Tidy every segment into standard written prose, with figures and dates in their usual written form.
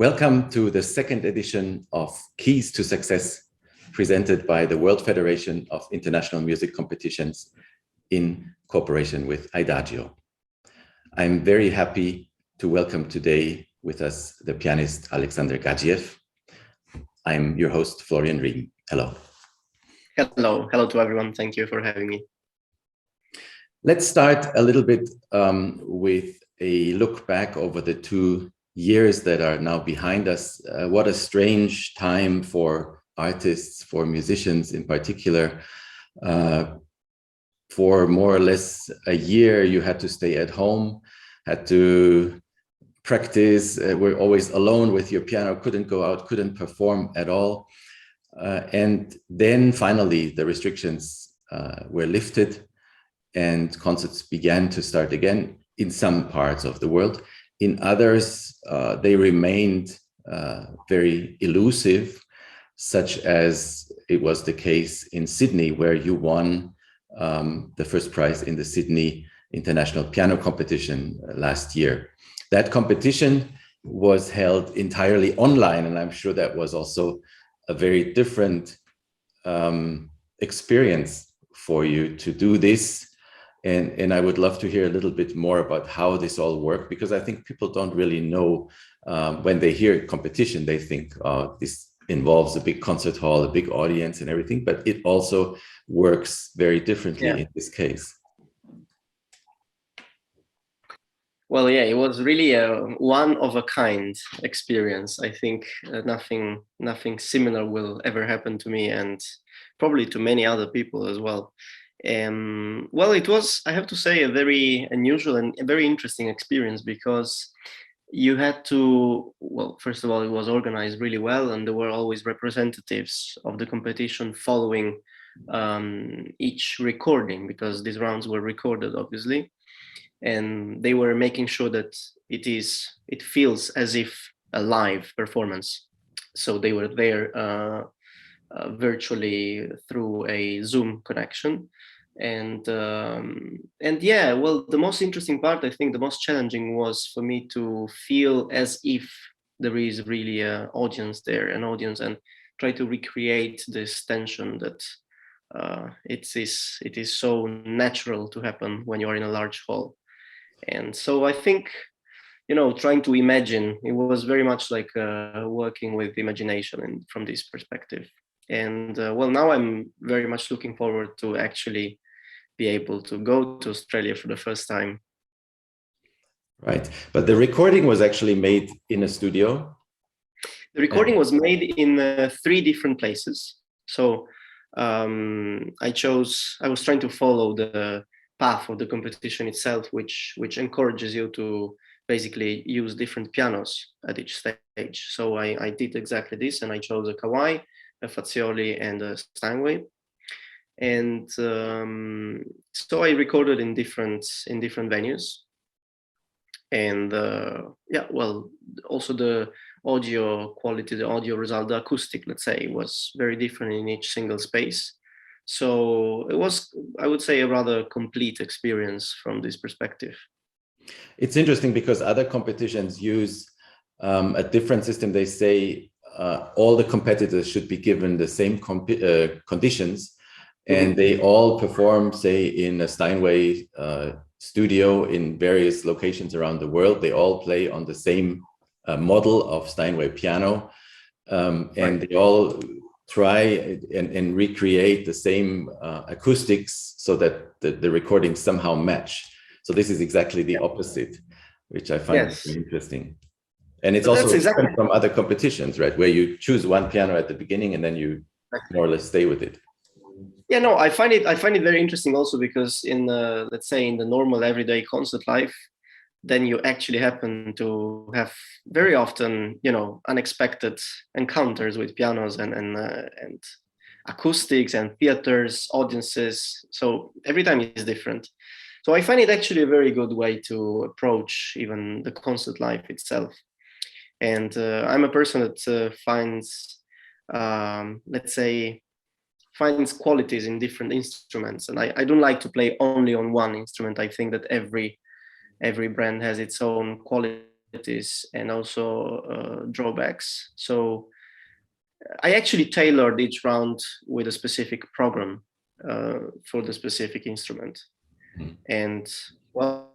Welcome to the second edition of Keys to Success, presented by the World Federation of International Music Competitions in cooperation with IDAGIO. I'm very happy to welcome today with us the pianist Alexander Gadjiev. I'm your host, Florian Riem. Hello. Hello. Hello to everyone. Thank you for having me. Let's start a little bit with a look back over the 2 years that are now behind us. What a strange time for artists, for musicians in particular. For more or less a year, you had to stay at home, had to practice, were always alone with your piano, couldn't go out, couldn't perform at all. And then finally, the restrictions were lifted and concerts began to start again in some parts of the world. In others, they remained very elusive, such as it was the case in Sydney, where you won the first prize in the Sydney International Piano Competition last year. That competition was held entirely online, and I'm sure that was also a very different experience for you to do this. And I would love to hear a little bit more about how this all worked, because I think people don't really know when they hear competition, they think this involves a big concert hall, a big audience and everything, but it also works very differently in this case. Well, yeah, it was really a one-of-a-kind experience. I think nothing similar will ever happen to me, and probably to many other people as well. Well, it was, I have to say, a very unusual and a very interesting experience, because you had to, well, first of all, it was organized really well, and there were always representatives of the competition following each recording, because these rounds were recorded, obviously, and they were making sure that it feels as if a live performance. So they were there virtually through a Zoom connection. And yeah, well, the most interesting part, I think the most challenging, was for me to feel as if there is really an audience there, and try to recreate this tension that it is so natural to happen when you are in a large hall. And so I think, trying to imagine, it was very much like working with imagination and from this perspective. And well, now I'm very much looking forward to actually be able to go to Australia for the first time. Right, but the recording was actually made in a studio? The recording was made in 3 different places. So I was trying to follow the path of the competition itself, which encourages you to basically use different pianos at each stage. So I did exactly this, and I chose a Kawai, a Fazioli, and a Steinway. And so I recorded in different venues. And yeah, well, also the audio quality, the audio result, the acoustic, let's say, was very different in each single space. So it was, I would say, a rather complete experience from this perspective. It's interesting because other competitions use a different system. They say all the competitors should be given the same conditions, and they all perform, say, in a Steinway studio in various locations around the world. They all play on the same model of Steinway piano, and they all try and recreate the same acoustics so that the recordings somehow match. So this is exactly the opposite, which I find very interesting. And it's also different from other competitions, right? Where you choose one piano at the beginning and then you more or less stay with it. Yeah, no, I find it very interesting also, because in let's say in the normal everyday concert life, then you actually happen to have very often, unexpected encounters with pianos and acoustics and theaters, audiences. So every time is different. So I find it actually a very good way to approach even the concert life itself. And I'm a person that finds, let's say, finds qualities in different instruments, and I don't like to play only on one instrument. I think that every brand has its own quality and also drawbacks. So I actually tailored each round with a specific program for the specific instrument. Mm. And well,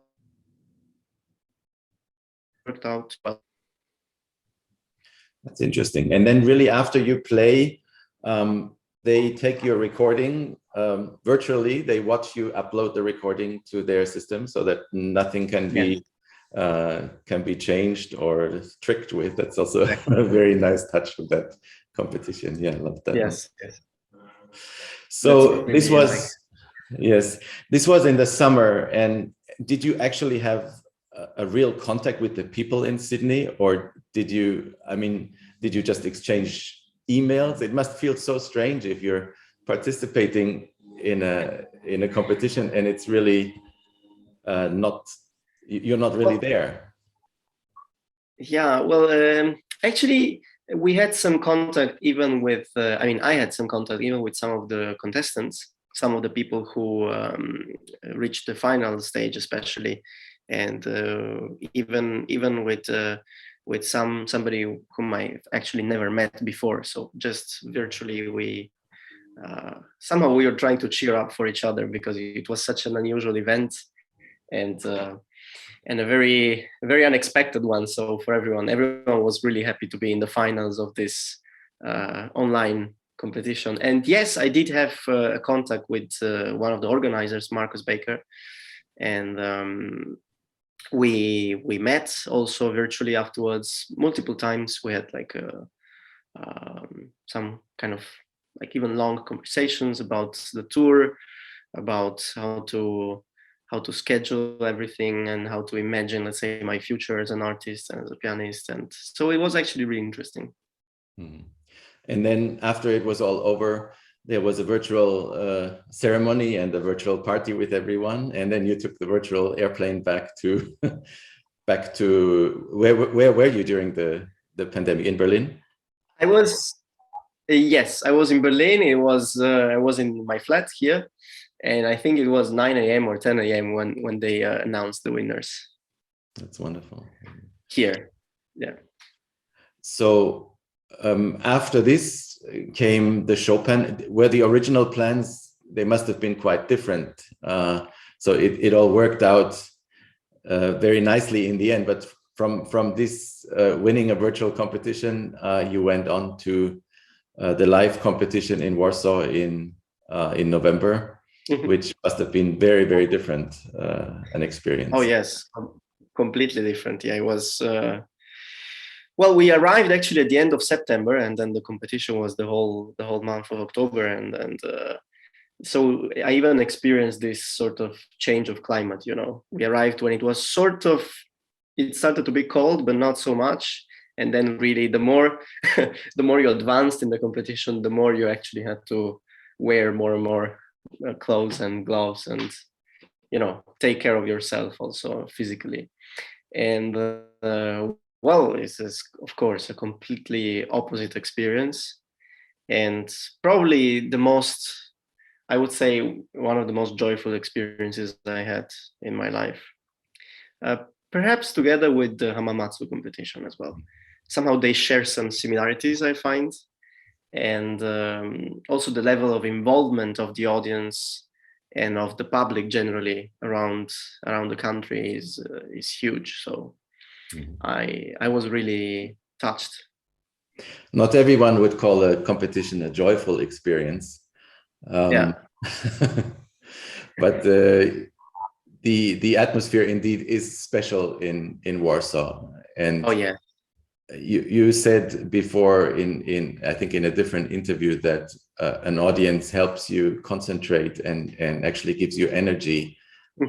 worked out well. That's interesting. And then really after you play, they take your recording virtually. They watch you upload the recording to their system so that nothing can be changed or tricked with. That's also a very nice touch of that competition. Yeah, I love that. Yes, yes. So this was, yes, this was in the summer. And did you actually have a real contact with the people in Sydney, or did you just exchange emails? It must feel so strange if you're participating in a competition and it's really you're not really there. Yeah, well, actually, we had some contact even with, I had some contact even with some of the contestants, some of the people who reached the final stage, especially, and even with somebody whom I actually never met before. So just virtually, we somehow we were trying to cheer up for each other because it was such an unusual event, and a very, very unexpected one. So for everyone was really happy to be in the finals of this online competition. And yes, I did have a contact with one of the organizers, Marcus Baker, and we met also virtually afterwards multiple times. We had like some kind of like even long conversations about the tour, about how to schedule everything and how to imagine, let's say, my future as an artist and as a pianist. And so it was actually really interesting. Mm-hmm. And then after it was all over, there was a virtual ceremony and a virtual party with everyone. And then you took the virtual airplane back to where were you during the pandemic? In Berlin? I was, yes, I was in Berlin. It was, I was in my flat here. And I think it was 9 a.m. or 10 a.m. when they announced the winners. That's wonderful. Here, yeah. So after this came the Chopin. Were the original plans, they must have been quite different. So it all worked out very nicely in the end. But from this winning a virtual competition, you went on to the live competition in Warsaw in November. Which must have been very, very different, an experience. Oh yes, completely different. Yeah, it was. Well, we arrived actually at the end of September, and then the competition was the whole month of October, and so I even experienced this sort of change of climate. You know, we arrived when it was it started to be cold, but not so much. And then really, the more you advanced in the competition, the more you actually had to wear more and more clothes and gloves, and take care of yourself also physically. And well, this is of course a completely opposite experience, and probably I would say one of the most joyful experiences I had in my life, perhaps together with the Hamamatsu competition as well. Somehow they share some similarities, I find. And also the level of involvement of the audience and of the public generally around the country is huge. So I was really touched. Not everyone would call a competition a joyful experience. Yeah. But the atmosphere indeed is special in Warsaw. And oh yeah. You said before in I think in a different interview that an audience helps you concentrate and actually gives you energy.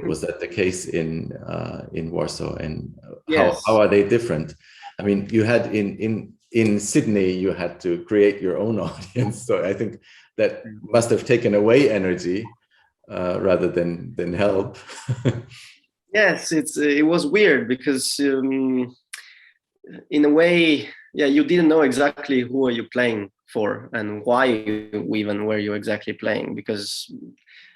Was that the case in Warsaw? And yes. how are they different? I mean, you had in Sydney you had to create your own audience, so I think that must have taken away energy rather than help. Yes, it was weird because. In a way, yeah, you didn't know exactly who are you playing for and why even were you exactly playing, because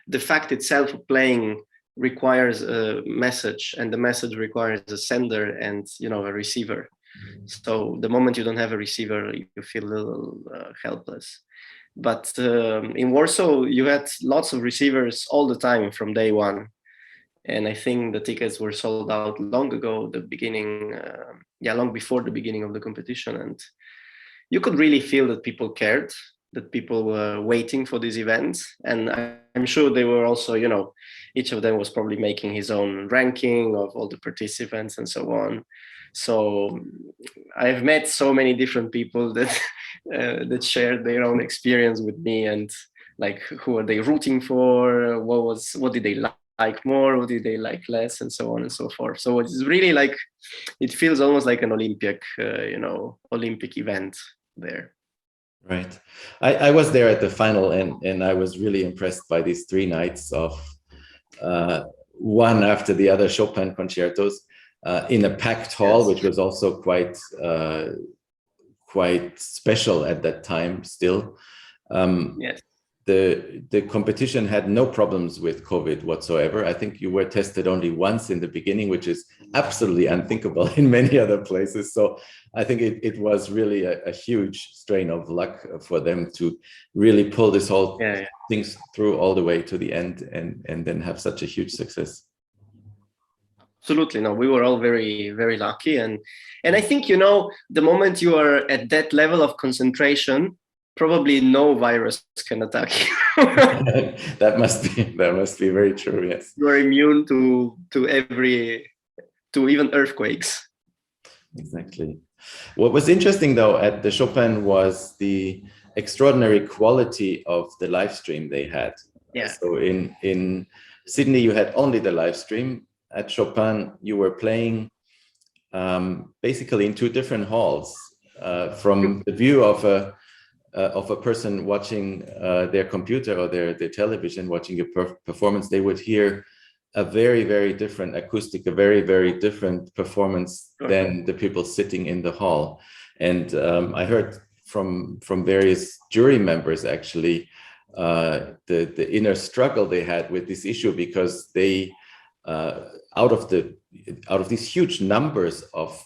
the fact itself of playing requires a message, and the message requires a sender and, you know, a receiver. So the moment you don't have a receiver, you feel a little helpless. But in Warsaw, you had lots of receivers all the time from day one. And I think the tickets were sold out long ago, the beginning, long before the beginning of the competition. And you could really feel that people cared, that people were waiting for these events. And I'm sure they were also, you know, each of them was probably making his own ranking of all the participants and so on. So I've met so many different people that that shared their own experience with me, and like, who are they rooting for? What did they like more? What did they like less? And so on and so forth. So it's really like, it feels almost like an Olympic, Olympic event there. Right. I was there at the final, and I was really impressed by these 3 nights of one after the other Chopin concertos in a packed hall, yes, which was also quite special at that time still. Yes. The competition had no problems with COVID whatsoever. I think you were tested only once in the beginning, which is absolutely unthinkable in many other places. So I think it was really a huge strain of luck for them to really pull this whole things through all the way to the end, and then have such a huge success. Absolutely. No, we were all very, very lucky. And I think, you know, the moment you are at that level of concentration, probably no virus can attack you. That must be very true. Yes, you are immune to even earthquakes. Exactly. What was interesting though at the Chopin was the extraordinary quality of the live stream they had. Yeah. So in Sydney you had only the live stream. At Chopin you were playing basically in 2 different halls. From the view of a person watching their computer or their television, watching your performance, they would hear a very, very different acoustic, a very, very different performance than the people sitting in the hall. And I heard from various jury members actually the inner struggle they had with this issue, because they out of these huge numbers of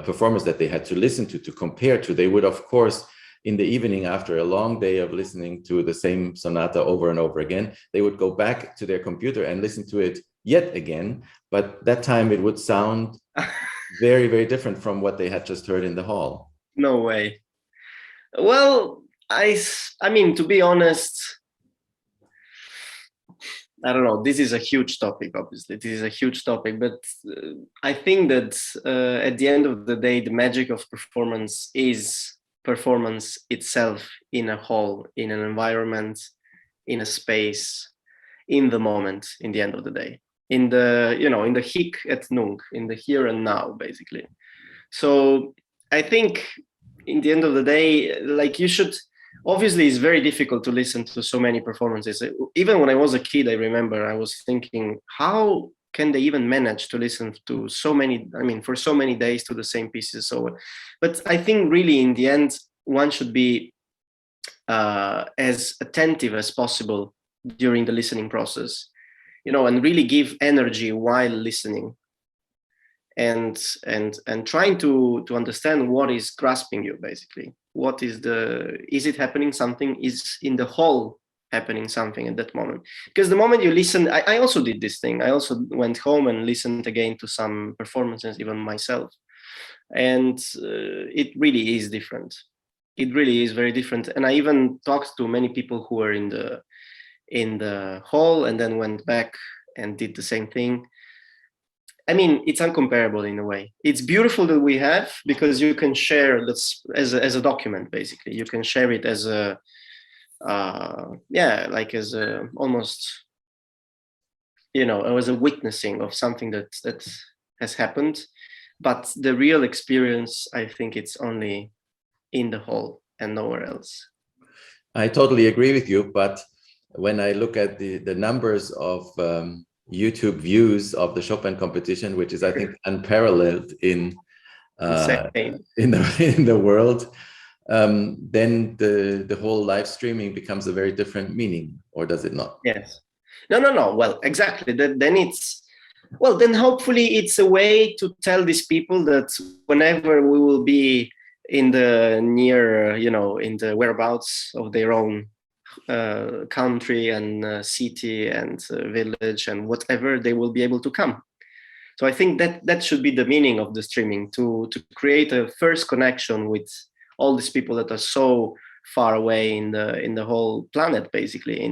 performers that they had to listen to compare to, they would of course in the evening, after a long day of listening to the same sonata over and over again, they would go back to their computer and listen to it yet again. But that time it would sound very, very different from what they had just heard in the hall. No way. Well, I mean, to be honest, I don't know. This is a huge topic, obviously. This is a huge topic, but I think that at the end of the day, the magic of performance is performance itself in a hall, in an environment, in a space, in the moment, in the end of the day, in the, you know, in the hic et nunc, in the here and now, basically. So I think in the end of the day, like, you should, obviously it's very difficult to listen to so many performances. Even when I was a kid, I remember I was thinking, how can they even manage to listen to so many, I mean, for so many days to the same pieces? So, but I think really in the end, one should be as attentive as possible during the listening process, you know, and really give energy while listening, and trying to understand what is grasping you, basically. What is it happening something? Is in the whole happening something at that moment? Because the moment you listen, I also did this thing. I also went home and listened again to some performances, even myself. And it really is different. It really is very different. And I even talked to many people who were in the hall and then went back and did the same thing. I mean, it's uncomparable in a way. It's beautiful that we have, because you can share this as a document, basically. You can share it as a, like as a, almost, you know, as a witnessing of something that has happened. But the real experience, I think it's only in the hall and nowhere else. I totally agree with you. But when I look at the numbers of YouTube views of the Chopin competition, which is, I think, unparalleled in the world, then the whole live streaming becomes a very different meaning, or does it not? Yes. No. Well, exactly. Then it's, well, then hopefully it's a way to tell these people that whenever we will be in the near, in the whereabouts of their own country and city and village and whatever, they will be able to come. So I think that should be the meaning of the streaming, to create a first connection with all these people that are so far away in the whole planet, basically.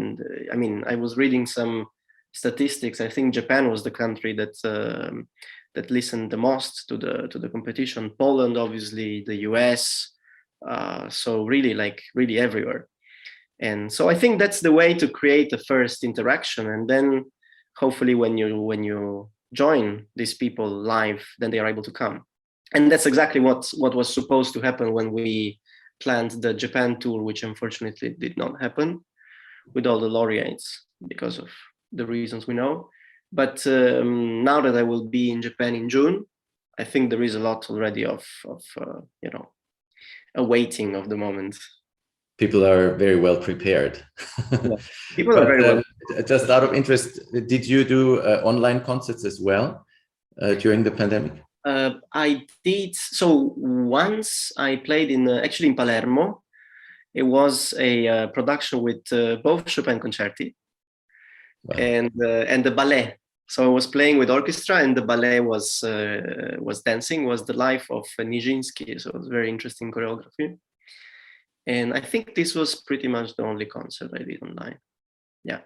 I mean, I was reading some statistics. I think Japan was the country that listened the most to the competition. Poland, obviously, the US. So really everywhere. And so I think that's the way to create a first interaction, and then hopefully when you join these people live, then they are able to come. And that's exactly what was supposed to happen when we planned the Japan tour, which unfortunately did not happen with all the laureates because of the reasons we know. But now that I will be in Japan in June, I think there is a lot already of a waiting of the moment. People are very well prepared. Yeah. People are very well. Just out of interest, did you do online concerts as well during the pandemic? I did. So once I played actually in Palermo. It was a production with both Chopin concerti. Wow. And the ballet. So I was playing with orchestra, and the ballet was dancing. Was the life of Nijinsky. So it was very interesting choreography. And I think this was pretty much the only concert I did online. Yeah.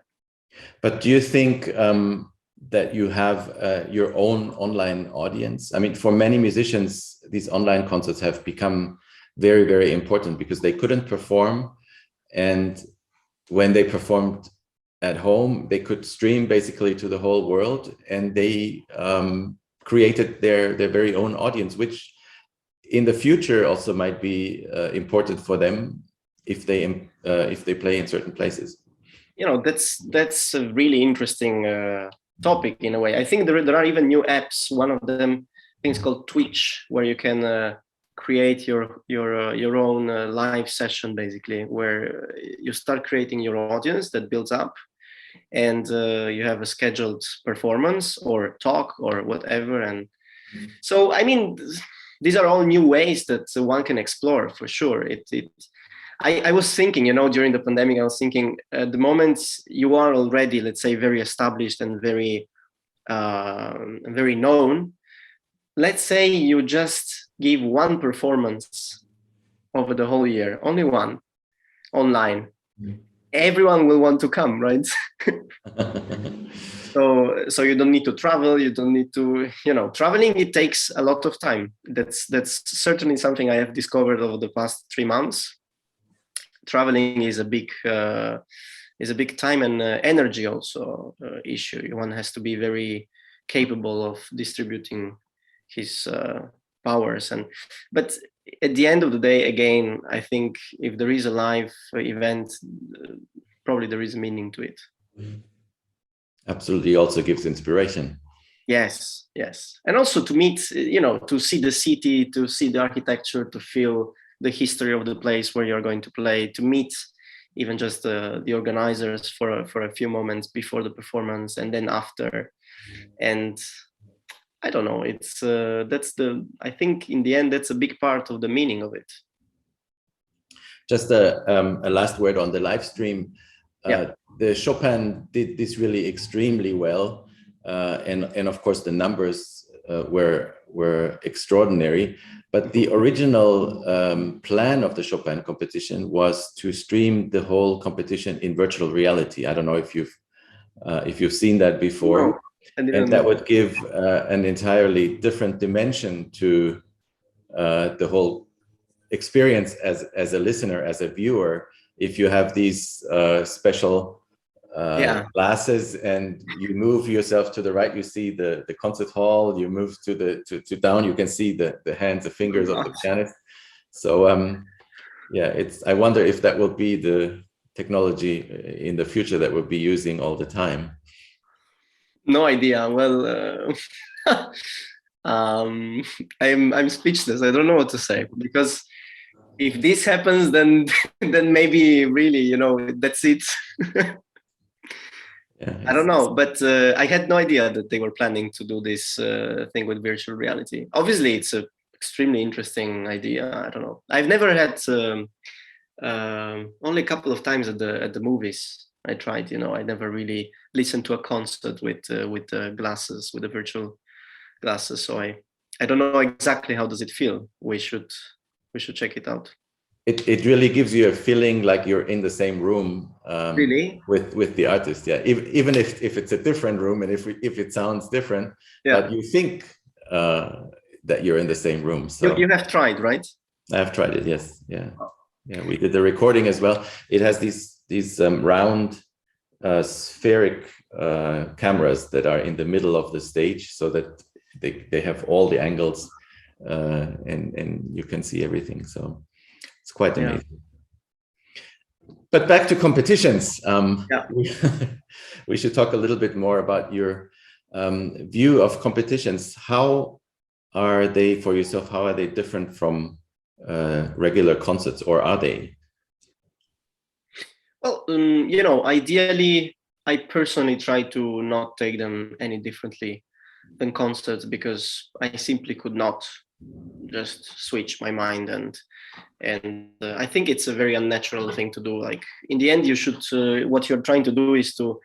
But do you think that you have your own online audience? I mean, for many musicians, these online concerts have become very, very important because they couldn't perform. And when they performed at home, they could stream basically to the whole world, and they created their very own audience, which in the future also might be important for them if they play in certain places. That's a really interesting topic in a way. I think there are even new apps. One of them, I think it's called Twitch, where you can create your own live session, basically, where you start creating your audience that builds up, and you have a scheduled performance or talk or whatever. And so, I mean, these are all new ways that one can explore, for sure. I was thinking, during the pandemic, I was thinking, the moment you are already, let's say, very established and very known, let's say you just give one performance over the whole year, only one, online. Everyone will want to come, right? So you don't need to travel. You don't need to, traveling. It takes a lot of time. That's certainly something I have discovered over the past 3 months. Traveling is a big time and energy also issue. One has to be very capable of distributing his powers. But at the end of the day, again, I think if there is a live event, probably there is a meaning to it. Absolutely, also gives inspiration. Yes, and also to meet, to see the city, to see the architecture, to feel the history of the place where you're going to play, to meet even just the organizers for a few moments before the performance and then after. And I don't know, it's I think in the end, that's a big part of the meaning of it. Just a last word on the live stream. The Chopin did this really extremely well. And of course the numbers were extraordinary, but the original plan of the Chopin competition was to stream the whole competition in virtual reality. I don't know if you've seen that before. No. And that would give an entirely different dimension to the whole experience as a listener, as a viewer. If you have these special glasses and you move yourself to the right, you see the concert hall. You move to down, you can see the hands, the fingers of the pianist. So I wonder if that will be the technology in the future that we'll be using all the time. No idea. Well, I'm speechless. I don't know what to say, because if this happens, then maybe really, that's it. Yeah, I don't know, but I had no idea that they were planning to do this thing with virtual reality. Obviously, it's a extremely interesting idea. I don't know. I've never had only a couple of times at the movies. I tried. I never really listened to a concert with glasses, with the virtual glasses. So I don't know exactly how does it feel. We should check it out. It really gives you a feeling like you're in the same room Really? with the artist. Yeah, even if it's a different room and if it sounds different, Yeah. but you think that you're in the same room. So you have tried, right? I have tried it. Yes. Yeah. Yeah. We did the recording as well. It has these round spheric cameras that are in the middle of the stage, so that they have all the angles and you can see everything. So it's quite amazing. Yeah. But back to competitions. We should talk a little bit more about your view of competitions. How are they for yourself? How are they different from regular concerts, or are they? Well, ideally, I personally try to not take them any differently than concerts, because I simply could not just switch my mind, and I think it's a very unnatural thing to do. Like, in the end, you should what you're trying to do is to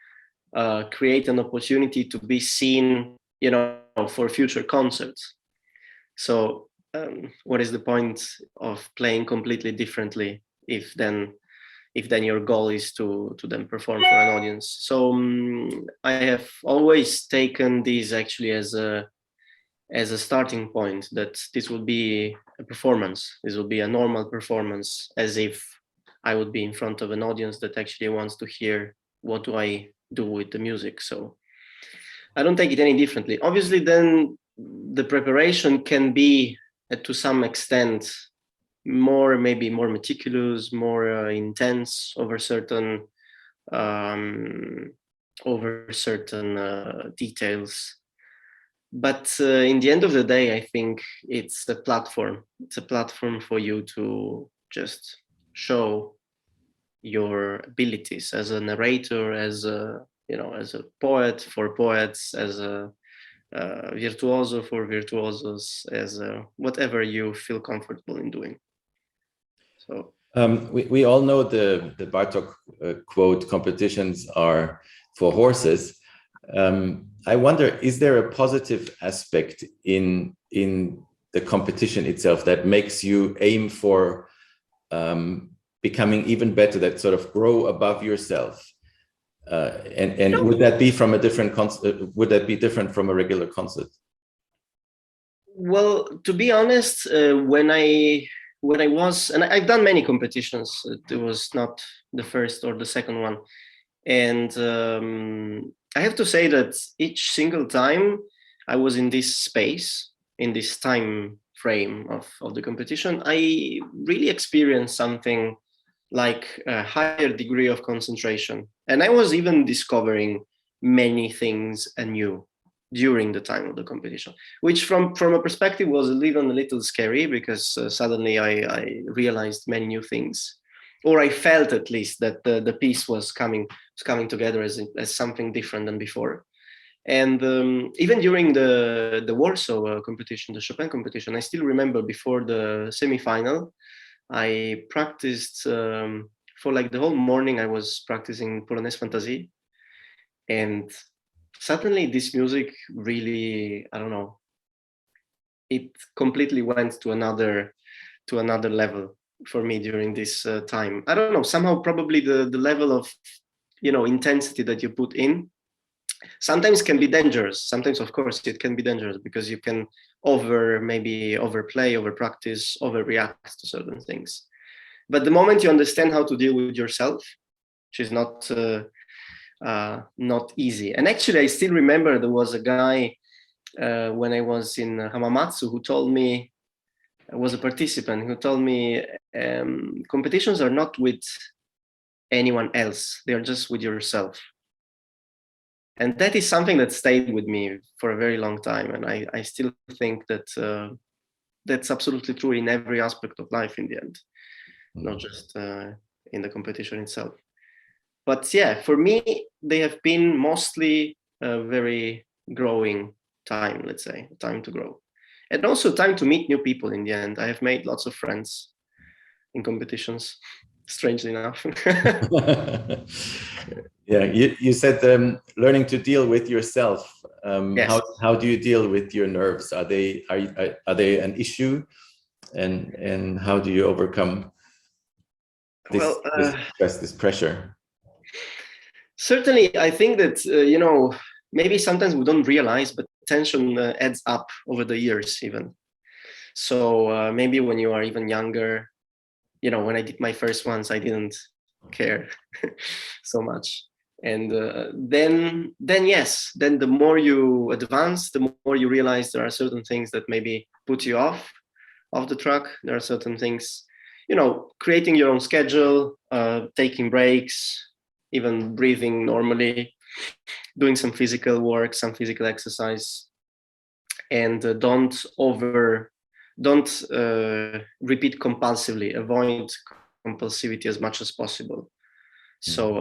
create an opportunity to be seen, for future concerts. So what is the point of playing completely differently if then your goal is to then perform for an audience? So I have always taken these actually as a starting point, that this will be a performance. This will be a normal performance, as if I would be in front of an audience that actually wants to hear what do I do with the music. So I don't take it any differently. Obviously, then the preparation can be to some extent maybe more meticulous, more intense over certain details. But in the end of the day, I think it's a platform. It's a platform for you to just show your abilities as a narrator, as a poet for poets, as a virtuoso for virtuosos, as whatever you feel comfortable in doing. So we all know the Bartók quote, "Competitions are for horses." I wonder, is there a positive aspect in the competition itself that makes you aim for becoming even better, that sort of grow above yourself? And would that be from a different concert? Would that be different from a regular concert? Well, to be honest, when I was, and I've done many competitions, it was not the first or the second one, and I have to say that each single time I was in this space, in this time frame of the competition, I really experienced something like a higher degree of concentration, and I was even discovering many things anew during the time of the competition, which from a perspective was a little scary, because suddenly I realized many new things, or I felt at least that the piece was coming together as something different than before. And even during the Warsaw competition, the Chopin competition, I still remember before the semi-final, I practiced for like the whole morning. I was practicing Polonaise Fantasie, and suddenly this music really, I don't know, it completely went to another level for me during this time. I don't know, somehow probably the level of intensity that you put in sometimes can be dangerous. Sometimes, of course, it can be dangerous, because you can overplay, over practice, overreact to certain things. But the moment you understand how to deal with yourself, which is not easy. And actually, I still remember there was a guy when I was in Hamamatsu who told me, was a participant who told me, competitions are not with anyone else, they are just with yourself. And that is something that stayed with me for a very long time. And I still think that that's absolutely true in every aspect of life in the end, not just in the competition itself. But yeah, for me, they have been mostly a very growing time, let's say, time to grow. And also time to meet new people in the end. I have made lots of friends in competitions, strangely enough. Yeah, you said learning to deal with yourself. Yes. How do you deal with your nerves? Are they an issue, and how do you overcome this Well, this stress, this pressure? certainly, I think that maybe sometimes we don't realize, but tension adds up over the years even. So maybe when you are even younger, when I did my first ones, I didn't care so much. And then yes, then the more you advance, the more you realize there are certain things that maybe put you off the track. There are certain things, creating your own schedule, taking breaks, even breathing normally, doing some physical work, some physical exercise, and don't repeat compulsively. Avoid compulsivity as much as possible. So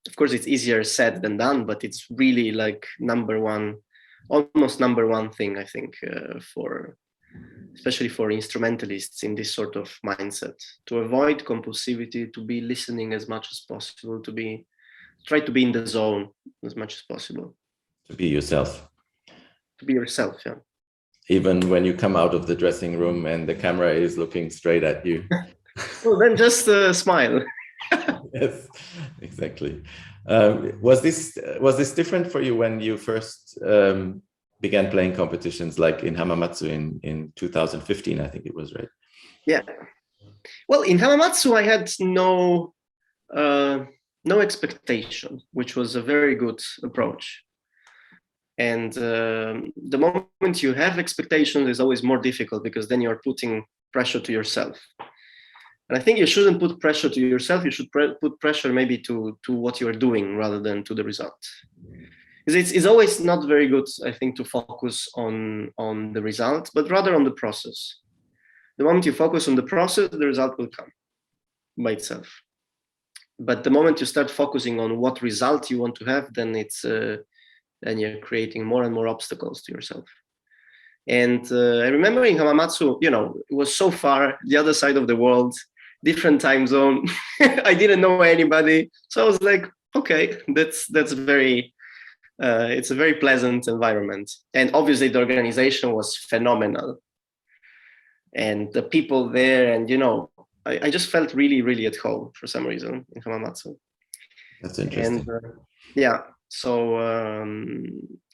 of course it's easier said than done, but it's really like almost number one thing, I think, especially for instrumentalists in this sort of mindset, to avoid compulsivity, to be listening as much as possible, try to be in the zone as much as possible. To be yourself. To be yourself, yeah. Even when you come out of the dressing room and the camera is looking straight at you. Well, then just smile. Yes, exactly. Was this different for you when you first began playing competitions, like in Hamamatsu in 2015, I think it was, right? Yeah. Well, in Hamamatsu, I had no expectation, which was a very good approach. And the moment you have expectations is always more difficult, because then you're putting pressure to yourself. And I think you shouldn't put pressure to yourself. You should put pressure maybe to what you're doing rather than to the result. Because it's always not very good, I think, to focus on the result, but rather on the process. The moment you focus on the process, the result will come by itself. But the moment you start focusing on what result you want to have, then then you're creating more and more obstacles to yourself. And I remember in Hamamatsu, it was so far the other side of the world, different time zone. I didn't know anybody, so I was like, okay, that's very. It's a very pleasant environment, and obviously the organization was phenomenal, and the people there, and I just felt really, really at home for some reason in Hamamatsu. That's interesting. And yeah, so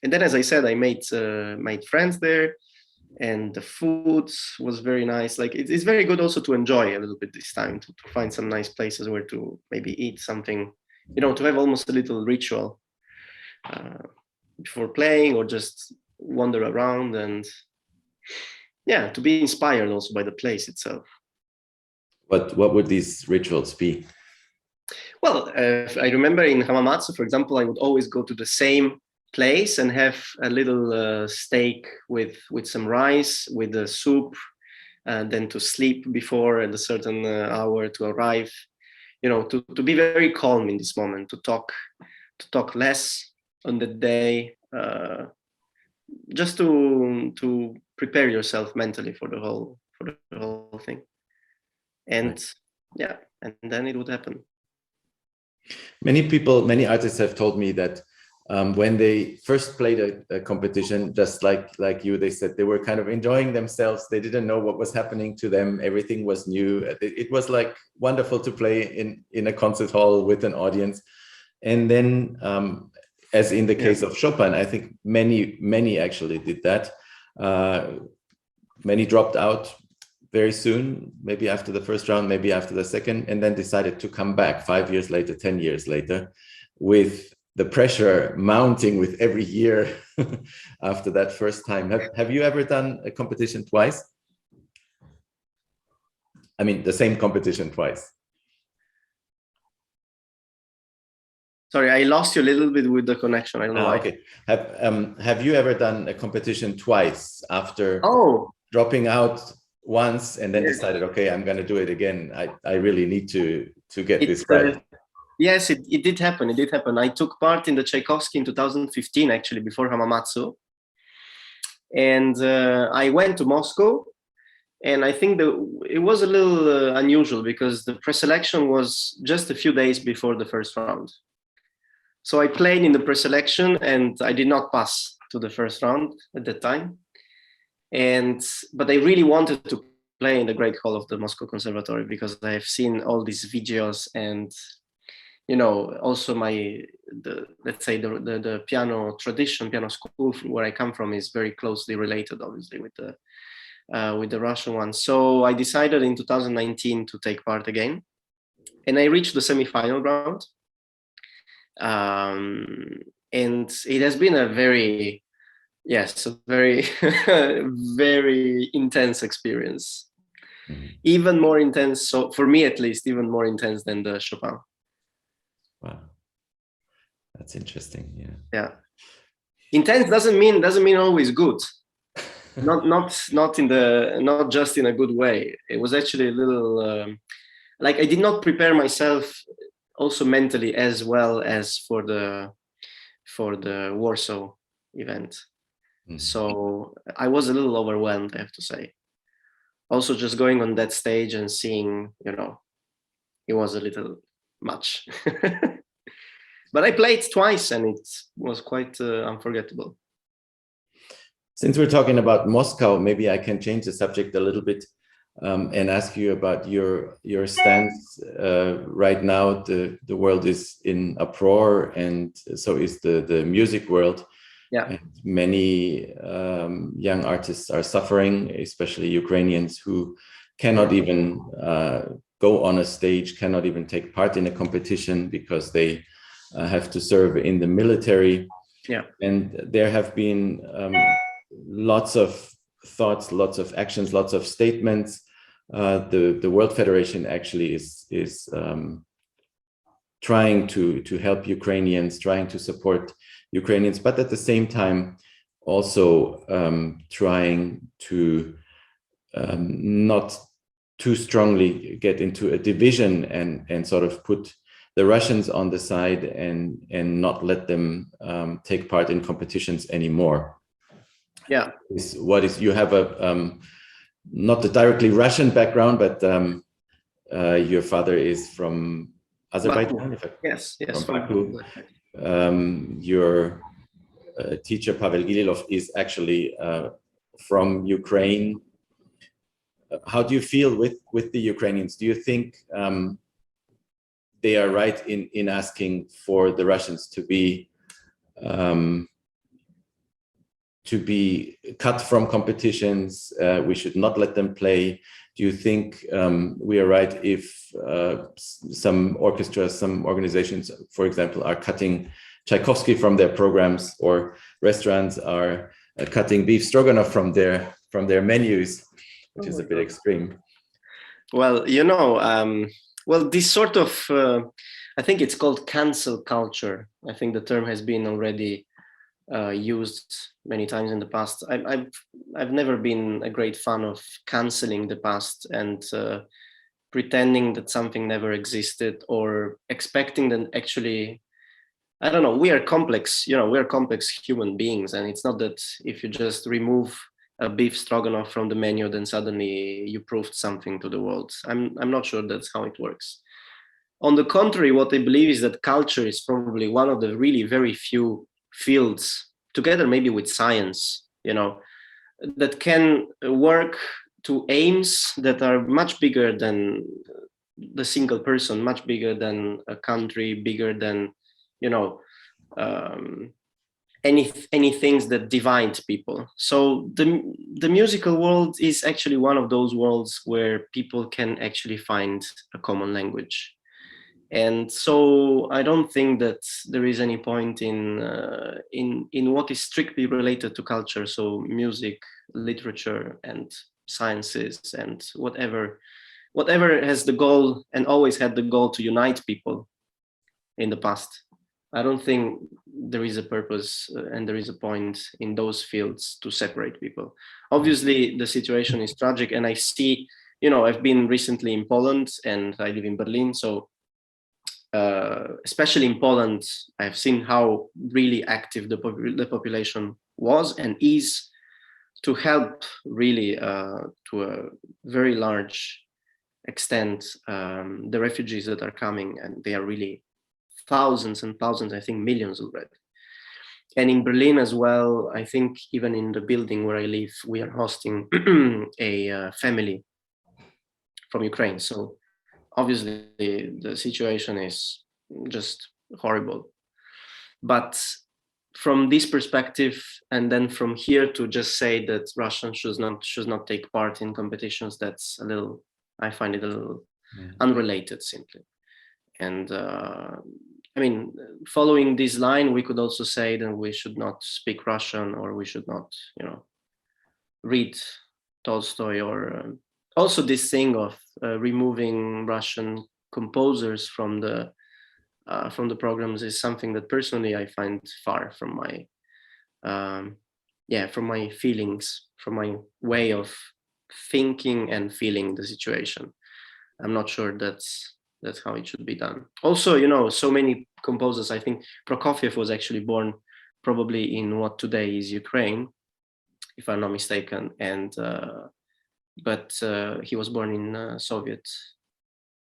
and then, as I said, I made friends there, and the food was very nice. Like it's very good also to enjoy a little bit this time, to find some nice places where to maybe eat something, to have almost a little ritual before playing, or just wander around, and yeah, to be inspired also by the place itself. What would these rituals be? Well, I remember in Hamamatsu, for example, I would always go to the same place and have a little steak with some rice, with the soup, and then to sleep before at a certain hour to arrive. To be very calm in this moment, to talk less on the day, just to prepare yourself mentally for the whole thing. And right. Yeah, and then it would happen. Many artists have told me that when they first played a competition, just like you, they said they were kind of enjoying themselves. They didn't know what was happening to them. Everything was new. It was like wonderful to play in a concert hall with an audience. And then, as in the case of Chopin, I think many actually did that. Many dropped out very soon, maybe after the first round, maybe after the second, and then decided to come back 5 years later, 10 years later, with the pressure mounting with every year after that first time. Have you ever done a competition twice? I mean, the same competition twice. Sorry, I lost you a little bit with the connection. I don't know why. Okay. Have you ever done a competition twice after dropping out once and then decided, okay, I'm going to do it again. I really need to get this right. Yes, it did happen. It did happen. I took part in the Tchaikovsky in 2015, actually, before Hamamatsu. And I went to Moscow. And I think it was a little unusual because the preselection was just a few days before the first round. So I played in the preselection and I did not pass to the first round at that time. But I really wanted to play in the Great Hall of the Moscow Conservatory because I have seen all these videos, and also let's say the piano tradition, piano school where I come from is very closely related, obviously, with the Russian one. So I decided in 2019 to take part again, and I reached the semi-final round. And it has been a very very intense experience. Mm-hmm. Even more intense, so for me at least, even more intense than the Chopin. Wow, that's interesting. Yeah, intense doesn't mean always good. not just in a good way. It was actually a little like I did not prepare myself also mentally as well as for the Warsaw event. Mm-hmm. So I was a little overwhelmed, I have to say. Also, just going on that stage and seeing, it was a little much. But I played twice and it was quite unforgettable. Since we're talking about Moscow, maybe I can change the subject a little bit and ask you about your stance. Right now, the world is in uproar, and so is the music world. Yeah. And many young artists are suffering, especially Ukrainians who cannot even go on a stage, cannot even take part in a competition because they have to serve in the military. Yeah. And there have been lots of thoughts, lots of actions, lots of statements. The World Federation actually is trying to help Ukrainians, trying to support Ukrainians, but at the same time also trying to not too strongly get into a division and sort of put the Russians on the side and not let them take part in competitions anymore. Yeah. You have a not a directly Russian background, but your father is from Azerbaijan. Yes, from Baku. Your teacher Pavel Gililov is actually from Ukraine. How do you feel with the Ukrainians? Do you think they are right in asking for the Russians to be cut from competitions? We should not let them play. Do you think we are right if some orchestras, some organizations, for example, are cutting Tchaikovsky from their programs, or restaurants are cutting beef stroganoff from their menus, which is a bit extreme? Well, this sort of, I think it's called cancel culture. I think the term has been already used many times in the past. I've never been a great fan of canceling the past and pretending that something never existed, or expecting that actually, I don't know, we are complex, we are complex human beings, and it's not that if you just remove a beef stroganoff from the menu, then suddenly you proved something to the world. I'm not sure that's how it works. On the contrary, what I believe is that culture is probably one of the really very few fields, together maybe with science, that can work to aims that are much bigger than the single person, much bigger than a country, bigger than, any things that divide people. So the musical world is actually one of those worlds where people can actually find a common language. And so I don't think that there is any point in what is strictly related to culture. So music, literature, and sciences, and whatever has the goal and always had the goal to unite people in the past. I don't think there is a purpose and there is a point in those fields to separate people. Obviously, the situation is tragic, and I see, I've been recently in Poland and I live in Berlin, so especially in Poland, I've seen how really active the population was and is to help really to a very large extent the refugees that are coming, and they are really thousands and thousands, I think millions already. And in Berlin as well, I think even in the building where I live, we are hosting a family from Ukraine. So obviously the situation is just horrible. But from this perspective, and then from here to just say that Russian should not take part in competitions, that's a little, I find it a little unrelated simply. And I mean, following this line, we could also say that we should not speak Russian, or we should not, you know, read Tolstoy, or also this thing of removing Russian composers from the programs is something that personally I find far from my from my feelings, from my way of thinking and feeling the situation. I'm not sure that's how it should be done. Also, you know, so many composers, I think Prokofiev was actually born probably in what today is Ukraine, if I'm not mistaken, and but he was born in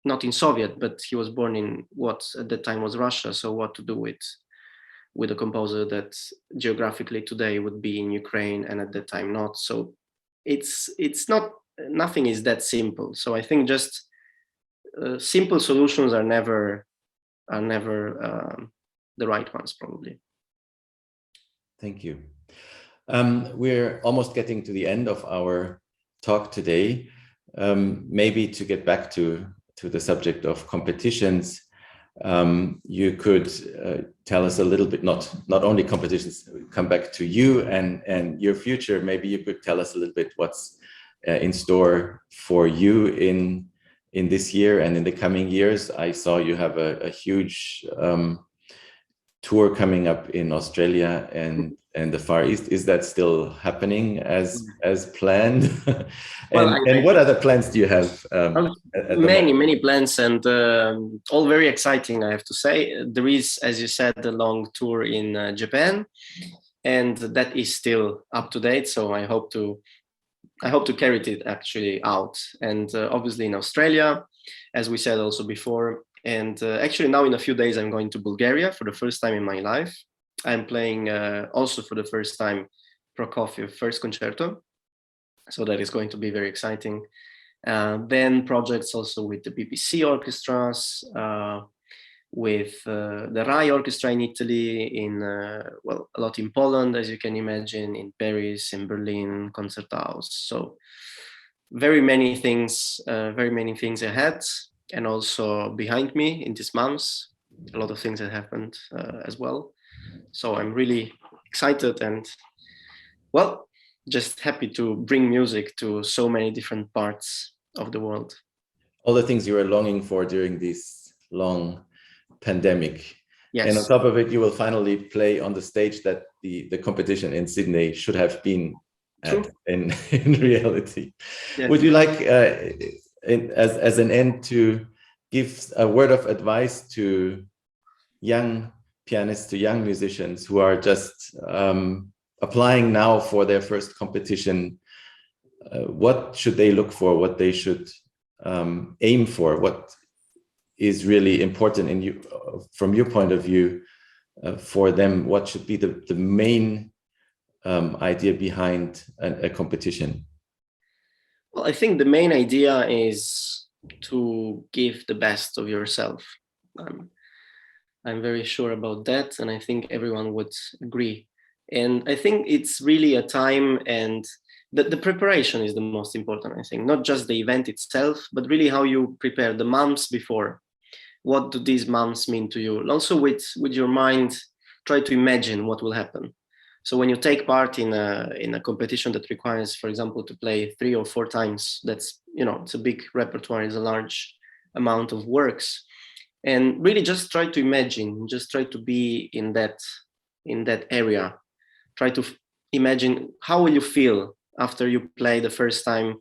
not in Soviet, but he was born in what at that time was Russia. So what to do with a composer that geographically today would be in Ukraine and at that time not? So it's not, nothing is that simple. So I think just simple solutions are never the right ones, probably. Thank you. We're almost getting to the end of our talk today. Maybe to get back to the subject of competitions, you could tell us a little bit, not only competitions, come back to you and your future. Maybe you could tell us a little bit what's in store for you in this year and in the coming years. I saw you have a huge tour coming up in Australia and the Far East. Is that still happening as planned? and what other plans do you have? Many plans, and all very exciting, I have to say. There is, as you said, a long tour in Japan, and that is still up to date. So I hope to carry it actually out, and obviously in Australia, as we said also before. And actually now in a few days, I'm going to Bulgaria for the first time in my life. I'm playing also for the first time Prokofiev First Concerto. So that is going to be very exciting. Then projects also with the BBC orchestras, with the Rai Orchestra in Italy, in well, a lot in Poland, as you can imagine, in Paris, in Berlin, concert house. So very many things ahead, and also behind me in these months, a lot of things that happened as well. So I'm really excited and, well, just happy to bring music to so many different parts of the world. All the things you were longing for during this long pandemic. Yes. And on top of it, you will finally play on the stage that the competition in Sydney should have been at in reality. Yes. Would you like, as an end, to give a word of advice to young pianists, to young musicians who are just applying now for their first competition? What should they look for? What they should aim for? What is really important in you, from your point of view, for them? What should be the main idea behind a competition? Well, I think the main idea is to give the best of yourself. I'm very sure about that, and I think everyone would agree. And I think it's really a time, and the preparation is the most important, I think. Not just the event itself, but really how you prepare the months before. What do these months mean to you? Also with your mind, try to imagine what will happen. So when you take part in a competition that requires, for example, to play 3 or 4 times, that's, you know, it's a big repertoire, it's a large amount of works. And really just try to imagine, just try to be in that area. Try to imagine how will you feel after you play the first time.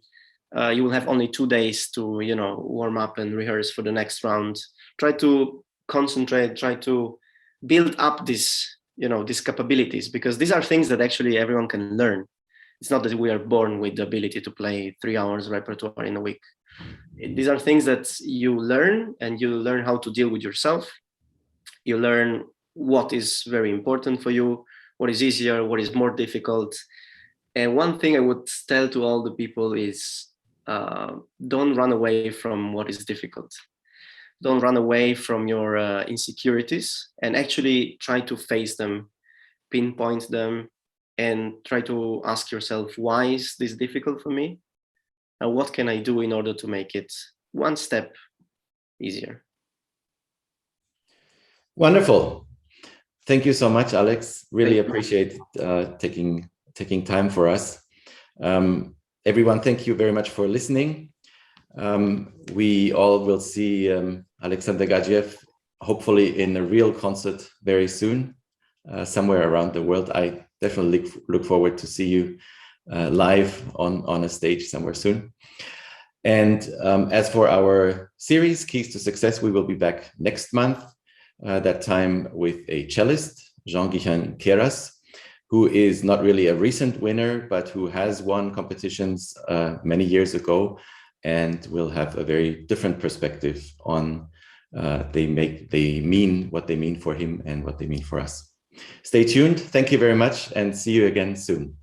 You will have only 2 days to, you know, warm up and rehearse for the next round. Try to concentrate, try to build up this, these capabilities, because these are things that actually everyone can learn. It's not that we are born with the ability to play 3 hours repertoire in a week. These are things that you learn, and you learn how to deal with yourself. You learn what is very important for you, what is easier, what is more difficult. And one thing I would tell to all the people is don't run away from what is difficult. Don't run away from your insecurities, and actually try to face them, pinpoint them, and try to ask yourself, why is this difficult for me? And what can I do in order to make it one step easier? Wonderful. Thank you so much, Alex. Really appreciate taking time for us. Everyone, thank you very much for listening. We all will see Alexander Gadjiev hopefully in a real concert very soon, somewhere around the world. I definitely look forward to see you live on a stage somewhere soon. And as for our series, Keys to Success, we will be back next month, that time with a cellist, Jean-Guichen Keras, who is not really a recent winner, but who has won competitions many years ago, and will have a very different perspective on what they mean for him and what they mean for us. Stay tuned. Thank you very much, and see you again soon.